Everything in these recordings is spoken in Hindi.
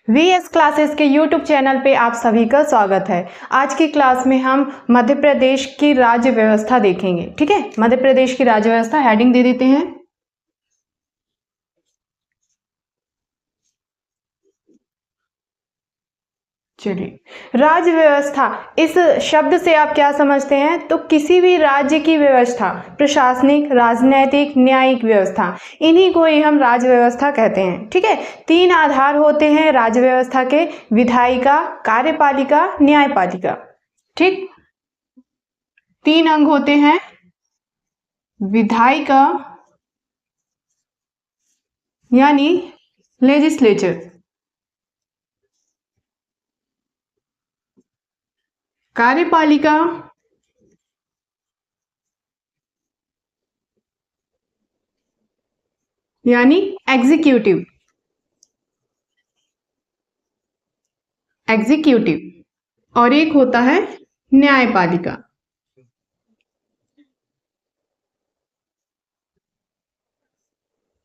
वीएस क्लासेस के यूट्यूब चैनल पे आप सभी का स्वागत है। आज की क्लास में हम मध्य प्रदेश की राज्य व्यवस्था देखेंगे। ठीक है, मध्य प्रदेश की राज्य व्यवस्था हेडिंग दे देते हैं। चलिए, राज्य व्यवस्था इस शब्द से आप क्या समझते हैं? तो किसी भी राज्य की व्यवस्था, प्रशासनिक, राजनैतिक, न्यायिक व्यवस्था, इन्हीं को ही हम राज्य व्यवस्था कहते हैं। ठीक है, तीन आधार होते हैं राज्य व्यवस्था के: विधायिका, कार्यपालिका, न्यायपालिका। ठीक, तीन अंग होते हैं: विधायिका यानी लेजिस्लेचर, कार्यपालिका यानी एग्जीक्यूटिव, और एक होता है न्यायपालिका।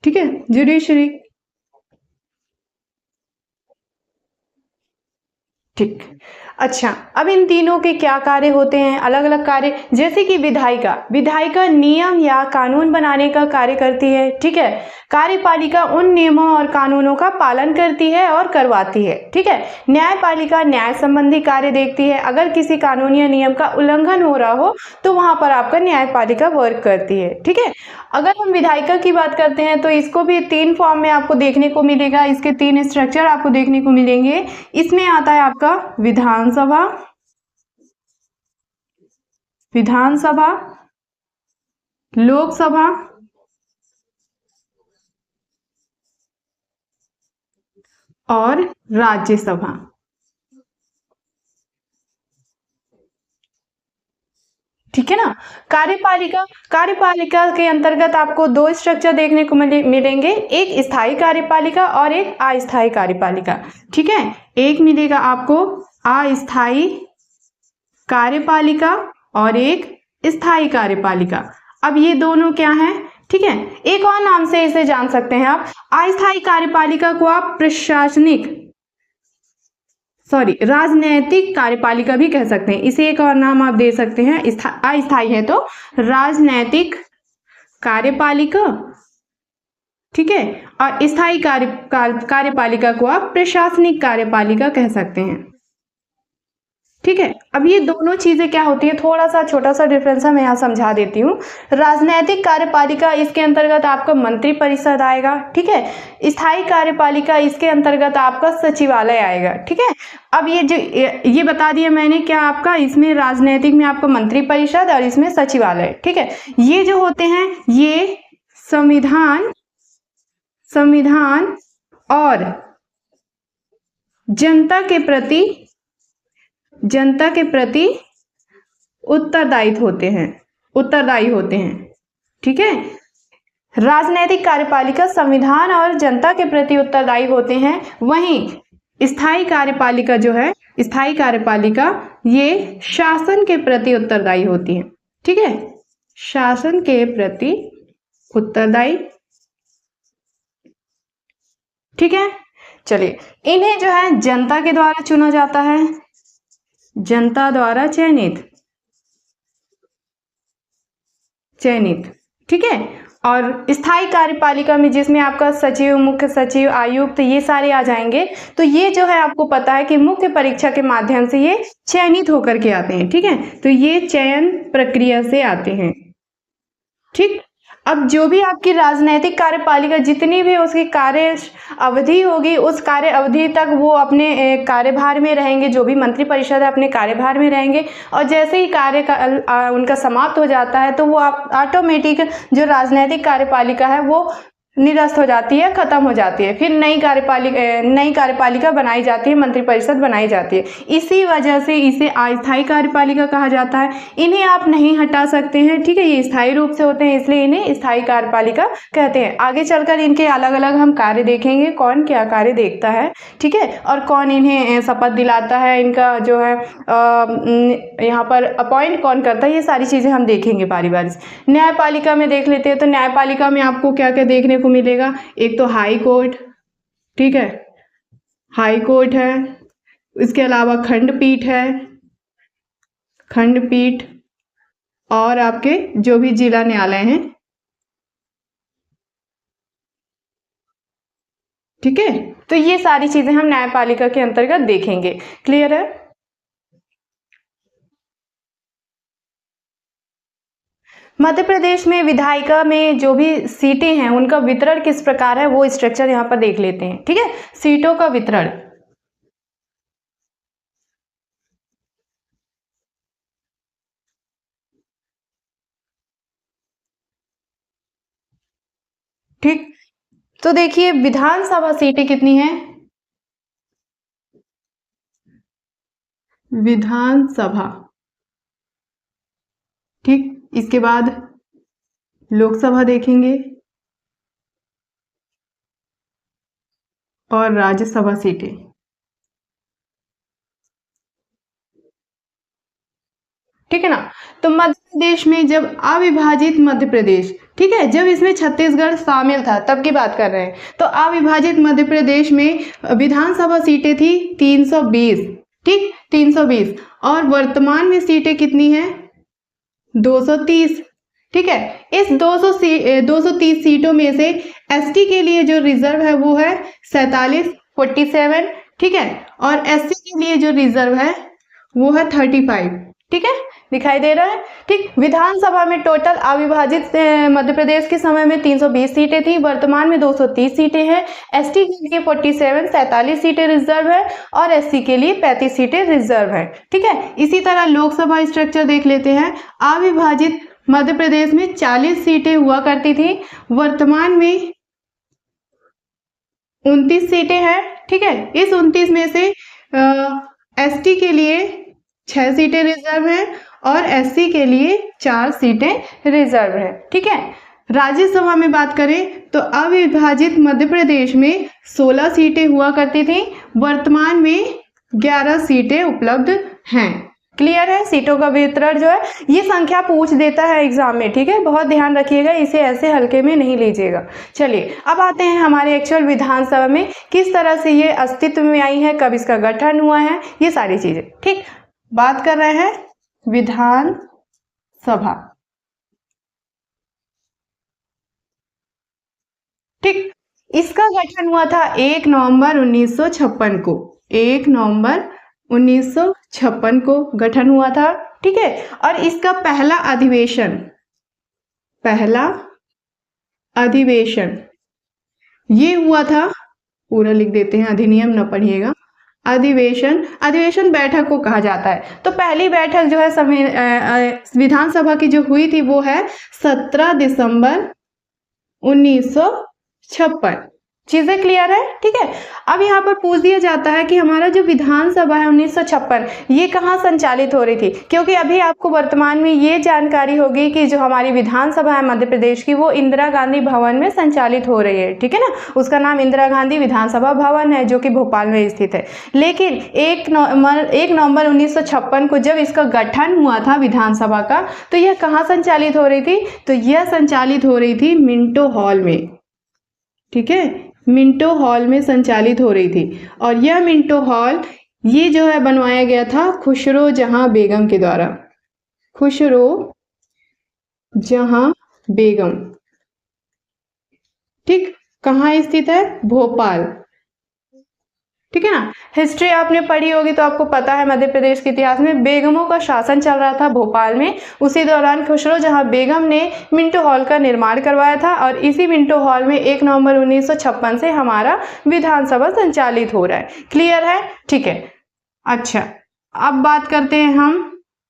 ठीक है, जुडिशरी। ठीक, अच्छा, अब इन तीनों के क्या कार्य होते हैं? अलग अलग कार्य। जैसे कि विधायिका नियम या कानून बनाने का कार्य करती है। ठीक है, कार्यपालिका उन नियमों और कानूनों का पालन करती है और करवाती है। ठीक है, न्यायपालिका न्याय संबंधी कार्य देखती है। अगर किसी कानून या नियम का उल्लंघन हो रहा हो तो वहां पर आपका न्यायपालिका वर्क करती है। ठीक है, अगर हम विधायिका की बात करते हैं तो इसको भी तीन फॉर्म में आपको देखने को मिलेगा। इसके तीन स्ट्रक्चर आपको देखने को मिलेंगे। इसमें आता है आपका विधानसभा, लोकसभा और राज्यसभा। ठीक है ना। कार्यपालिका के अंतर्गत आपको दो स्ट्रक्चर देखने को मिलेंगे, एक स्थायी कार्यपालिका और एक अस्थायी कार्यपालिका। ठीक है, एक मिलेगा आपको अस्थायी कार्यपालिका और एक स्थायी कार्यपालिका। अब ये दोनों क्या हैं? ठीक है, एक और नाम से इसे जान सकते हैं आप। अस्थायी कार्यपालिका को आप राजनैतिक कार्यपालिका भी कह सकते हैं। इसे एक और नाम आप दे सकते हैं। अस्थायी है तो राजनैतिक कार्यपालिका। ठीक है, और स्थायी कार्यपालिका को आप प्रशासनिक कार्यपालिका कह सकते हैं। ठीक है, अब ये दोनों चीजें क्या होती है, थोड़ा सा छोटा सा डिफरेंस है, मैं यहाँ समझा देती हूँ। राजनैतिक कार्यपालिका, इसके अंतर्गत आपका मंत्री परिषद आएगा। ठीक है, स्थायी कार्यपालिका, इसके अंतर्गत आपका सचिवालय आएगा। ठीक है, अब ये बता दिया मैंने क्या आपका, इसमें राजनैतिक में आपका मंत्री परिषद और इसमें सचिवालय। ठीक है, ये जो होते हैं ये संविधान और जनता के प्रति उत्तरदायी होते हैं। ठीक है, राजनैतिक कार्यपालिका संविधान और जनता के प्रति उत्तरदायी होते हैं। वहीं स्थायी कार्यपालिका जो है, ये शासन के प्रति उत्तरदायी होती है। ठीक है, शासन के प्रति उत्तरदायी। ठीक है, चलिए, इन्हें जो है जनता के द्वारा चुना जाता है, जनता द्वारा चयनित। ठीक है, और स्थायी कार्यपालिका में जिसमें आपका सचिव, मुख्य सचिव, आयुक्त, ये सारे आ जाएंगे। तो ये जो है आपको पता है कि मुख्य परीक्षा के माध्यम से ये चयनित होकर के आते हैं। ठीक है, तो ये चयन प्रक्रिया से आते हैं। ठीक, अब जो भी आपकी राजनैतिक कार्यपालिका, जितनी भी उसकी कार्य अवधि होगी, उस कार्य अवधि तक वो अपने कार्यभार में रहेंगे। जो भी मंत्री परिषद है अपने कार्यभार में रहेंगे, और जैसे ही उनका समाप्त हो जाता है तो वो ऑटोमेटिक जो राजनैतिक कार्यपालिका है वो निरस्त हो जाती है, खत्म हो जाती है। फिर नई कार्यपालिका बनाई जाती है, मंत्री परिषद बनाई जाती है। इसी वजह से इसे अस्थायी कार्यपालिका कहा जाता है। इन्हें आप नहीं हटा सकते हैं। ठीक है, ये स्थायी रूप से होते हैं, इसलिए इन्हें स्थायी कार्यपालिका कहते हैं। आगे चलकर इनके अलग अलग हम कार्य देखेंगे, कौन क्या कार्य देखता है। ठीक है, और कौन इन्हें शपथ दिलाता है, इनका जो है यहाँ पर अपॉइंट कौन करता है, ये सारी चीजें हम देखेंगे बारी बारी से। न्यायपालिका में देख लेते हैं। तो न्यायपालिका में आपको क्या क्या देखने को मिलेगा? एक तो हाई कोर्ट। ठीक है, हाई कोर्ट है, इसके अलावा खंडपीठ है, खंडपीठ, और आपके जो भी जिला न्यायालय हैं, ठीक है। तो ये सारी चीजें हम न्यायपालिका के अंतर्गत देखेंगे। क्लियर है? मध्य प्रदेश में विधायिका में जो भी सीटें हैं उनका वितरण किस प्रकार है वो स्ट्रक्चर यहाँ पर देख लेते हैं। ठीक है, सीटों का वितरण। ठीक, तो देखिए विधानसभा सीटें कितनी हैं? विधानसभा, ठीक, इसके बाद लोकसभा देखेंगे और राज्यसभा सीटें। ठीक है ना। तो मध्य प्रदेश में जब अविभाजित मध्य प्रदेश, ठीक है, जब इसमें छत्तीसगढ़ शामिल था तब की बात कर रहे हैं, तो अविभाजित मध्य प्रदेश में विधानसभा सीटें थी 320, ठीक, 320, और वर्तमान में सीटें कितनी हैं? 230। ठीक है, इस 230 सीटों में से एसटी के लिए जो रिजर्व है वो है 47, ठीक है, और एससी के लिए जो रिजर्व है वो है 35। ठीक है, दिखाई दे रहा है। ठीक, विधानसभा में टोटल अविभाजित मध्य प्रदेश के समय में 320 सीटें थी, वर्तमान में 230 सीटें हैं। एसटी के लिए 47 सीटें रिजर्व है और एससी के लिए 35 सीटें रिजर्व है। ठीक है, इसी तरह लोकसभा स्ट्रक्चर देख लेते हैं। अविभाजित मध्य प्रदेश में 40 सीटें हुआ करती थी, वर्तमान में 29 सीटें हैं। ठीक है, इस 29 में से एसटी के लिए 6 सीटें रिजर्व हैं और एससी के लिए 4 सीटें रिजर्व हैं। ठीक है, राज्यसभा में बात करें तो अविभाजित मध्य प्रदेश में 16 सीटें हुआ करती थी, वर्तमान में 11 सीटें उपलब्ध हैं। क्लियर है? सीटों का वितरण जो है ये संख्या पूछ देता है एग्जाम में। ठीक है, बहुत ध्यान रखिएगा, इसे ऐसे हल्के में नहीं लीजिएगा। चलिए अब आते हैं हमारे एक्चुअल विधानसभा में किस तरह से ये अस्तित्व में आई है, कब इसका गठन हुआ है, ये सारी चीजें। ठीक, बात कर रहे हैं विधान सभा। ठीक, इसका गठन हुआ था 1 नवंबर 1956 को। 1 नवंबर 1956 को गठन हुआ था। ठीक है, और इसका पहला अधिवेशन ये हुआ था, पूरा लिख देते हैं, अधिनियम न पढ़िएगा। अधिवेशन बैठक को कहा जाता है। तो पहली बैठक जो है विधानसभा की जो हुई थी वो है 17 दिसंबर 1956। चीजें क्लियर है? ठीक है, अब यहाँ पर पूछ दिया जाता है कि हमारा जो विधानसभा है 1956 ये कहाँ संचालित हो रही थी, क्योंकि अभी आपको वर्तमान में ये जानकारी होगी कि जो हमारी विधानसभा है मध्य प्रदेश की वो इंदिरा गांधी भवन में संचालित हो रही है। ठीक है ना, उसका नाम इंदिरा गांधी विधानसभा भवन है जो कि भोपाल में स्थित है। लेकिन 1 नवंबर 1956 को जब इसका गठन हुआ था विधानसभा का, तो यह कहाँ संचालित हो रही थी? तो यह संचालित हो रही थी मिंटो हॉल में। ठीक है, मिंटो हॉल में संचालित हो रही थी, और यह मिंटो हॉल ये जो है बनवाया गया था खुसरो जहां बेगम के द्वारा। खुसरो जहां बेगम, ठीक, कहाँ स्थित है? भोपाल। ठीक है ना, हिस्ट्री आपने पढ़ी होगी तो आपको पता है मध्य प्रदेश के इतिहास में बेगमों का शासन चल रहा था भोपाल में। उसी दौरान खुसरो जहां बेगम ने मिंटो हॉल का निर्माण करवाया था, और इसी मिंटो हॉल में 1 नवंबर 1956 से हमारा विधानसभा संचालित हो रहा है। क्लियर है? ठीक है, अच्छा अब बात करते हैं हम।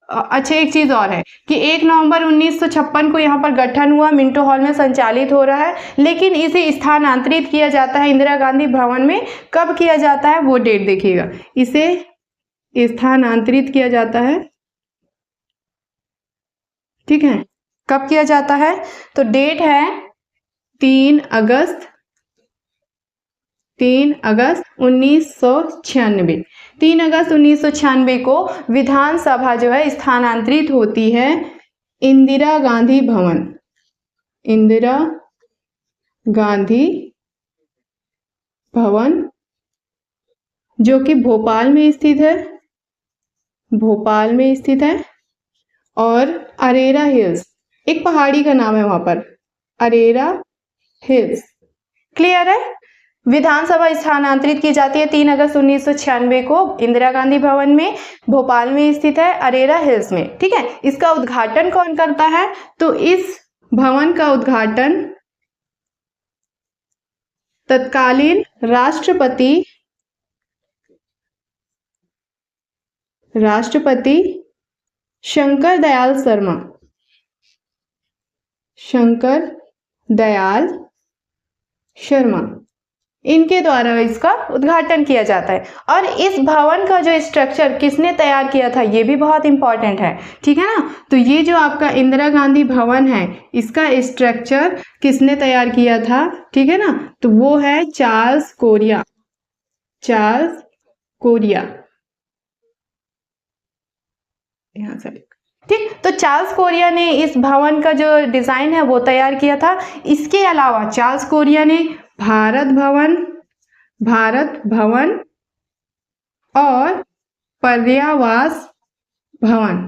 अच्छा, एक चीज और है कि 1 नवंबर 1956 को यहाँ पर गठन हुआ, मिंटो हॉल में संचालित हो रहा है, लेकिन इसे स्थानांतरित किया जाता है इंदिरा गांधी भवन में। कब किया जाता है वो डेट देखिएगा, इसे स्थानांतरित किया जाता है। ठीक है, कब किया जाता है? तो डेट है 3 अगस्त 1996। 3 अगस्त 1996 को विधानसभा जो है स्थानांतरित होती है इंदिरा गांधी भवन। इंदिरा गांधी भवन जो कि भोपाल में स्थित है, भोपाल में स्थित है। और अरेरा हिल्स, एक पहाड़ी का नाम है वहां पर, अरेरा हिल्स। क्लियर है। विधानसभा स्थानांतरित की जाती है 3 अगस्त 1996 को इंदिरा गांधी भवन में, भोपाल में स्थित है, अरेरा हिल्स में। ठीक है। इसका उद्घाटन कौन करता है? तो इस भवन का उद्घाटन तत्कालीन राष्ट्रपति शंकर दयाल शर्मा इनके द्वारा इसका उद्घाटन किया जाता है। और इस भवन का जो स्ट्रक्चर किसने तैयार किया था, ये भी बहुत इंपॉर्टेंट है। ठीक है ना। तो ये जो आपका इंदिरा गांधी भवन है, इसका स्ट्रक्चर किसने तैयार किया था? ठीक है ना। तो वो है चार्ल्स कोरिया। यहाँ से ठीक। तो चार्ल्स कोरिया ने इस भवन का जो डिजाइन है वो तैयार किया था। इसके अलावा चार्ल्स कोरिया ने भारत भवन और पर्यावास भवन,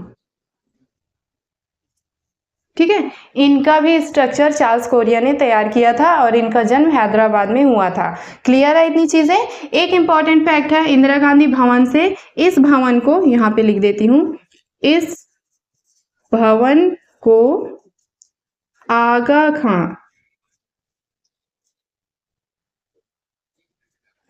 ठीक है, इनका भी स्ट्रक्चर चार्ल्स कोरिया ने तैयार किया था और इनका जन्म हैदराबाद में हुआ था। क्लियर है इतनी चीजें। एक इंपॉर्टेंट फैक्ट है इंदिरा गांधी भवन से, इस भवन को यहां पे लिख देती हूं, इस भवन को आगा खां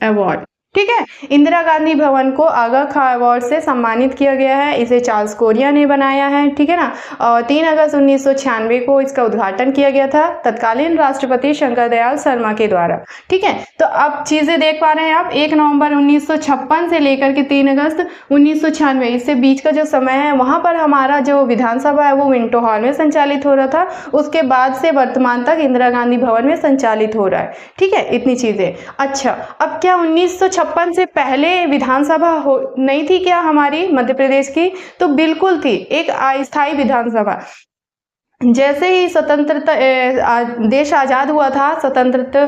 अवार्ड, ठीक है, इंदिरा गांधी भवन को आगा खां अवार्ड से सम्मानित किया गया है। इसे चार्ल्स कोरिया ने बनाया है। ठीक है ना। और 3 अगस्त 1996 को इसका उद्घाटन किया गया था तत्कालीन राष्ट्रपति शंकर दयाल शर्मा के द्वारा। ठीक है। तो अब चीजें देख पा रहे हैं आप, 1 नवंबर 1956 से लेकर के 3 अगस्त 1996, इससे बीच का जो समय है, वहां पर हमारा जो विधानसभा है वो मिंटो हॉल में संचालित हो रहा था। उसके बाद से वर्तमान तक इंदिरा गांधी भवन में संचालित हो रहा है। ठीक है, इतनी चीजें। अच्छा, अब क्या 1956 से पहले विधानसभा नहीं थी क्या हमारी मध्य प्रदेश की? तो बिल्कुल थी, एक अस्थायी विधानसभा। जैसे ही स्वतंत्रता देश आजाद हुआ था, स्वतंत्रता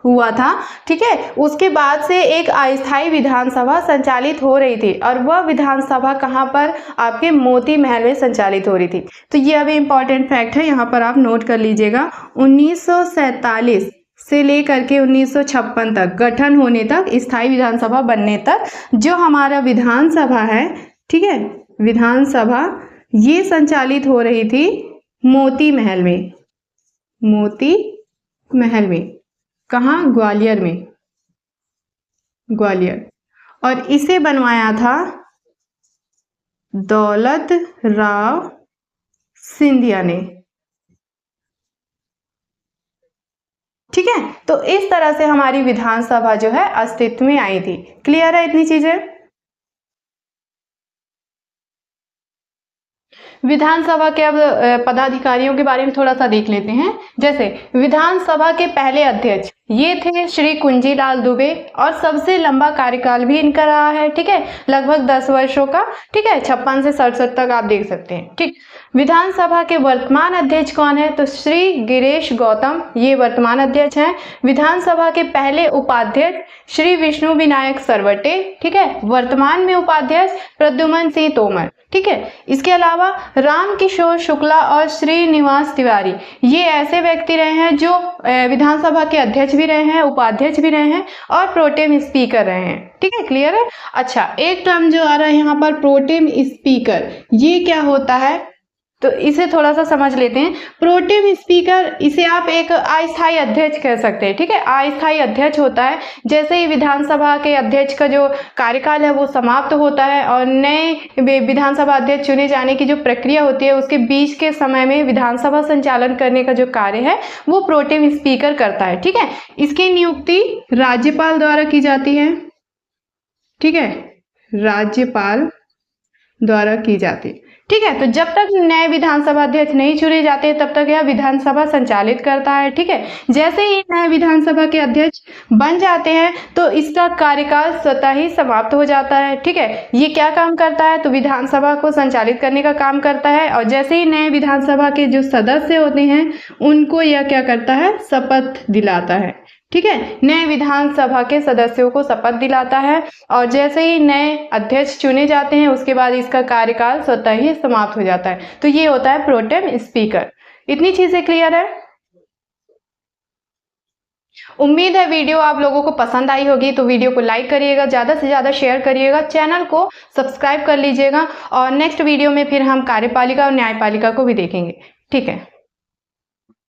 हुआ था, ठीक है, उसके बाद से एक अस्थायी विधानसभा संचालित हो रही थी और वह विधानसभा कहां पर? आपके मोती महल में संचालित हो रही थी। तो ये अभी इंपॉर्टेंट फैक्ट है, यहां पर आप नोट कर लीजिएगा। 1947 से लेकर के 1956 तक, गठन होने तक, स्थायी विधानसभा बनने तक, जो हमारा विधानसभा है, ठीक है, विधानसभा ये संचालित हो रही थी मोती महल में। मोती महल में कहाँ? ग्वालियर में, ग्वालियर। और इसे बनवाया था दौलत राव सिंधिया ने। ठीक है। तो इस तरह से हमारी विधानसभा जो है अस्तित्व में आई थी। क्लियर है इतनी चीजें। विधानसभा के अब पदाधिकारियों के बारे में थोड़ा सा देख लेते हैं। जैसे विधानसभा के पहले अध्यक्ष ये थे श्री कुंजीलाल दुबे और सबसे लंबा कार्यकाल भी इनका रहा है। ठीक है, लगभग 10 वर्षों का। ठीक है, 56 से 67 तक आप देख सकते हैं। ठीक। विधानसभा के वर्तमान अध्यक्ष कौन है? तो श्री गिरीश गौतम, ये वर्तमान अध्यक्ष हैं। विधानसभा के पहले उपाध्यक्ष श्री विष्णु विनायक सरवटे, ठीक है, वर्तमान में उपाध्यक्ष प्रद्युमन सिंह तोमर। ठीक है। इसके अलावा राम किशोर शुक्ला और श्रीनिवास तिवारी, ये ऐसे व्यक्ति रहे हैं जो विधानसभा के अध्यक्ष भी रहे हैं, उपाध्यक्ष भी रहे हैं और प्रोटेम स्पीकर रहे हैं। ठीक है, क्लियर है। अच्छा, एक टर्म जो आ रहा है यहाँ पर प्रोटेम स्पीकर, ये क्या होता है? तो इसे थोड़ा सा समझ लेते हैं। प्रोटेम स्पीकर, इसे आप एक अस्थायी अध्यक्ष कह सकते हैं। ठीक है, अस्थायी अध्यक्ष होता है जैसे ही विधानसभा के अध्यक्ष का जो कार्यकाल है वो समाप्त होता है और नए विधानसभा अध्यक्ष चुने जाने की जो प्रक्रिया होती है, उसके बीच के समय में विधानसभा संचालन करने का जो कार्य है वो प्रोटेम स्पीकर करता है। ठीक है, इसकी नियुक्ति राज्यपाल द्वारा की जाती है। ठीक है, राज्यपाल द्वारा की जाती है। ठीक है, तो जब तक नए विधानसभा अध्यक्ष नहीं चुने जाते तब तक यह विधानसभा संचालित करता है। ठीक है, जैसे ही नए विधानसभा के अध्यक्ष बन जाते हैं तो इसका कार्यकाल स्वतः ही समाप्त हो जाता है। ठीक है, ये क्या काम करता है? तो विधानसभा को संचालित करने का काम करता है और जैसे ही नए विधानसभा के जो सदस्य होते हैं उनको यह क्या करता है? शपथ दिलाता है। ठीक है। नए विधानसभा के सदस्यों को शपथ दिलाता है और जैसे ही नए अध्यक्ष चुने जाते हैं उसके बाद इसका कार्यकाल स्वतः ही समाप्त हो जाता है। तो ये होता है प्रोटेम स्पीकर। इतनी चीजें क्लियर है। उम्मीद है वीडियो आप लोगों को पसंद आई होगी, तो वीडियो को लाइक करिएगा, ज़्यादा से ज़्यादा शेयर करिएगा, चैनल को सब्सक्राइब कर लीजिएगा और नेक्स्ट वीडियो में फिर हम कार्यपालिका और न्यायपालिका को भी देखेंगे। ठीक है।